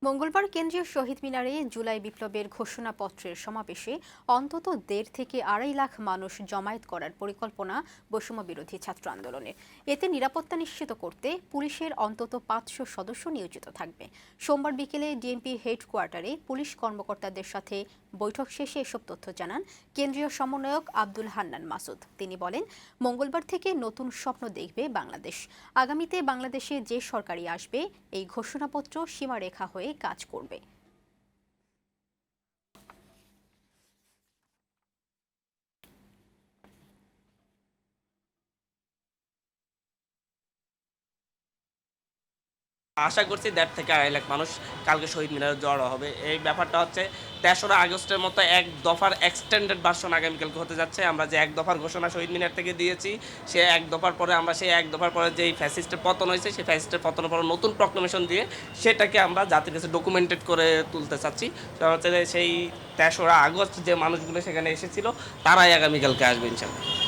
মঙ্গলবার কেন্দ্রীয় শহীদ মিনারে জুলাই বিপ্লবের ঘোষণাপত্রের সমাবেশে অন্তত ১.৫ থেকে ২.৫ লাখ মানুষ জমায়েত করার পরিকল্পনা বৈষম্য বিরোধী ছাত্র আন্দোলনের। এতে নিরাপত্তা নিশ্চিত করতে পুলিশের অন্তত ৫০০ সদস্য নিয়োজিত থাকবে। সোমবার বিকেলে ডিএমপি হেডকোয়ার্টারে পুলিশ কর্মকর্তাদের সাথে বৈঠক শেষে এসব তথ্য জানান কেন্দ্রীয় সমন্বয়ক আব্দুল হান্নান মাসুদ। তিনি বলেন, মঙ্গলবার থেকে নতুন স্বপ্ন দেখবে বাংলাদেশ। আগামীতে বাংলাদেশে যে সরকারই আসবে এই ঘোষণাপত্র সীমারেখা হয়ে কাজ করবে। আশা করছি ১.৫ থেকে ২.৫ লাখ মানুষ কালকে শহীদ মিনারে জড়ো হবে। এই ব্যাপারটা হচ্ছে ৩রা আগস্টের মতো এক দফার এক্সটেন্ডেড ভার্সন আগামীকালকে হতে যাচ্ছে। আমরা যে এক দফার ঘোষণা শহীদ মিনার থেকে দিয়েছি, সে এক দফার পরে আমরা সেই এক দফার পরে যেই ফ্যাসিস্টের পতন হয়েছে, সেই ফ্যাসিস্টের পতনের পরে নতুন প্রক্লেমেশন দিয়ে সেটাকে আমরা জাতির কাছে ডকুমেন্টেড করে তুলতে চাচ্ছি। সেটা হচ্ছে যে সেই ৩রা আগস্ট যে মানুষগুলো সেখানে এসেছিল, তারাই আগামীকালকে আসবে ইনশাআল্লাহ।